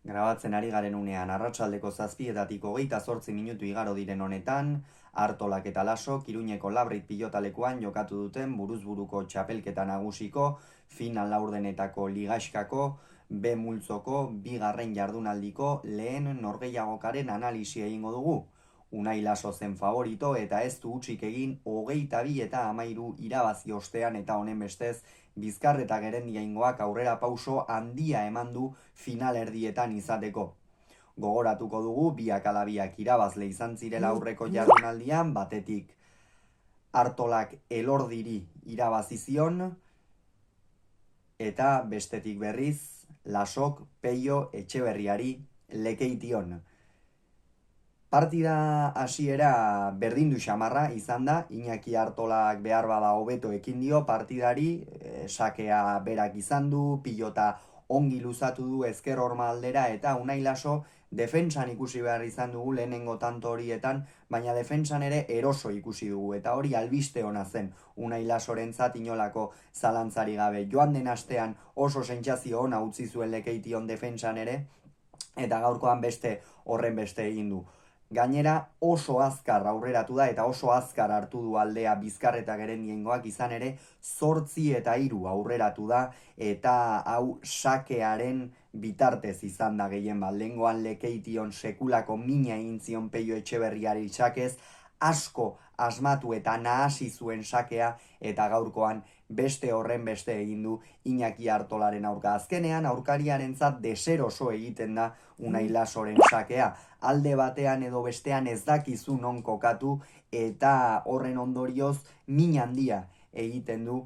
Grabatzen ari garen unean arratsaldeko 7:28 igaro diren honetan, Artolak eta Lasok Iruñeko Labrit pilotalekuan jokatu duten buruzburuko txapelketa nagusiko final laurdenetako ligaxkako B multzoko bigarren jardunaldiko lehen norgehiagokaren analisia egingo dugu. Unai Laso zen favorito eta ez du hutsik egin 22-13 irabazi ostean eta honen bestez Bizkar eta Gerendiaingoak aurrera pauso handia eman du final erdietan izateko. Gogoratuko dugu biak ala biak irabazle izan zirela aurreko jardunaldian, batetik Artolak Elordiri irabazi zion eta bestetik berriz Lasok Peio Etxeberriari lekeition. Partida hasiera berdindu xamarra izan da, Iñaki Artolak behar bada hobeto ekin dio partidari, sakea berak izan du, pilota ongi luzatu du ezker horma aldera eta Unai Laso defentsan ikusi behar izan dugu lehenengo tanto horietan, baina defentsan ere eroso ikusi dugu eta hori albiste ona zen Unai Lasorentzat inolako zalantzari gabe. Joan den astean oso sentsazio ona utzi zuen lekeition defentsan ere eta gaurkoan beste horren beste egin du. Gainera oso azkar aurreratu da eta oso azkar hartu du aldea Bizkar eta Gerendiaingoak izan ere 8-3 aurreratu da eta hau sakearen bitartez izan da gehien bat. Lehengoan lekeition sekulako mina egin zion Peio Etxeberriari sakez, asko asmatu eta nahasi zuen sakea eta gaurkoan beste horren beste egin du Iñaki Artolaren aurka. Azkenean aurkariarentzat deseroso egiten da Unai Lasoren sakea. Alde batean edo bestean ez dakizu non kokatu eta horren ondorioz min handia egiten du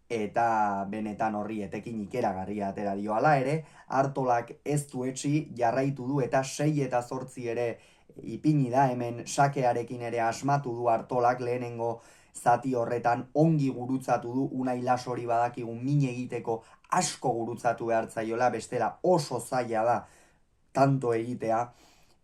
eta benetan horri etekin ikeragarria atera dio. Hala ere, Artolak ez du etsi jarraitu du eta 6 eta 8 ere ipini da, hemen sakearekin ere asmatu du Artolak lehenengo zati horretan ongi gurutzatu du. Unai Lasori badakigu min egiteko asko gurutzatu behar zaiola, bestela oso zaila da tanto egitea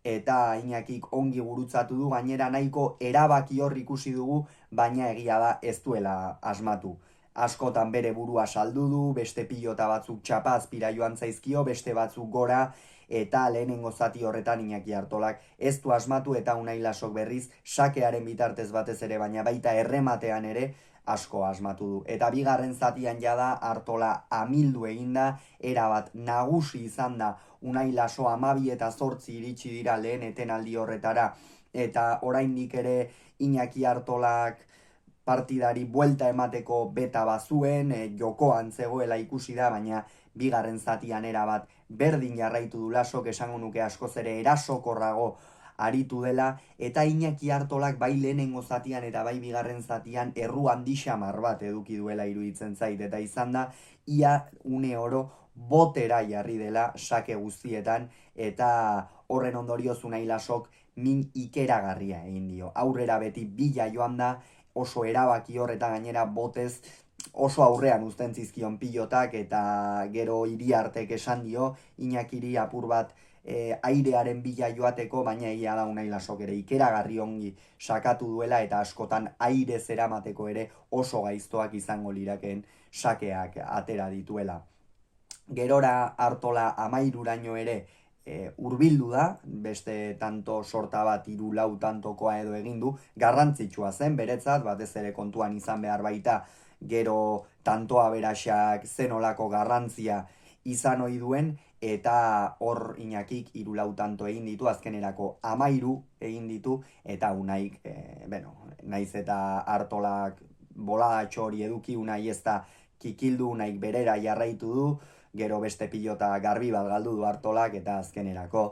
eta Iñakik ongi gurutzatu du, gainera nahiko erabaki hor ikusi dugu, baina egia da ez duela asmatu. Askotan bere burua saldu du, beste pilota batzuk txapa azpira joan zaizkio, beste batzuk gora, eta lehenengo zati horretan Iñaki Artolak ez du asmatu eta Unai Lasok berriz sakearen bitartez batez ere, baina baita errematean ere asko asmatu du. Eta bigarren zatian jada Artola amildu eginda, erabat nagusi izan da Unai Laso 12 eta 8 iritsi dira lehen etenaldi horretara eta oraindik ere Iñaki Artolak partidari buelta emateko beta bazuen, jokoan zegoela ikusi da, baina bigarren zatian erabat berdin jarraitu du Lasok, esango nuke askoz ere erasokorrago aritu dela, eta Iñaki Artolak bai lehenengo zatian eta bai bigarren zatian erru handi xamar bat eduki duela iruditzen zait, eta izan da ia une oro botera jarri dela sake guztietan, eta horren ondorioz Unai Lasok min ikeragarria egin dio. Aurrera beti bila joan da, oso erabaki horretan gainera botez oso aurrean uzten zizkion pilotak eta gero Iriartek esan dio Iñakiri apur bat airearen bila joateko, baina egia da Unai Lasok ere ikeragarri ongi sakatu duela eta askotan aire zeramateko ere oso gaiztoak izango lirakeen sakeak atera dituela. Gerora Artola 13raino ere hurbildu da, beste tanto sorta bat 3-4 tantokoa edo egin du, garrantzitsua zen beretzat, batez ere kontuan izan behar baita gero tantoa beraxak zenolako garrantzia izan ohi duen, eta hor Iñakik 3-4 tanto egin ditu, azkenerako 13 egin ditu, eta Unaik, naiz eta Artolak boladatxo hori eduki, Unai ez da kikildu, Unaik berera jarraitu du, gero beste pilota garbi bat galdu du Artolak eta azkenerako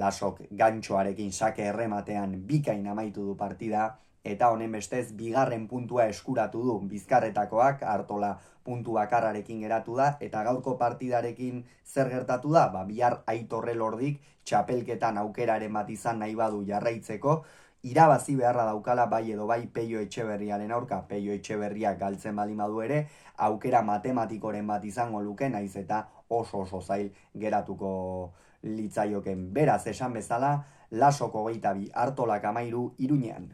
Lasok gantxoarekin sake errematean bikain amaitu du partida eta honen bestez bigarren puntua eskuratu du Bizkarretakoak. Artola puntu bakarrarekin geratu da eta gaurko partidarekin zer gertatu da? Bihar Aitor Elordik txapelketan aukeraren bat izan nahi badu jarraitzeko, irabazi beharra daukala bai edo bai Peio Etxeberriaren aurka. Peio Etxeberriak galtzen baldin badu ere, aukera matematikoren bat izango luke, naiz eta oso zail geratuko litzaioken. Beraz, esan bezala, Lasok 22, Artolak 13 Iruñean.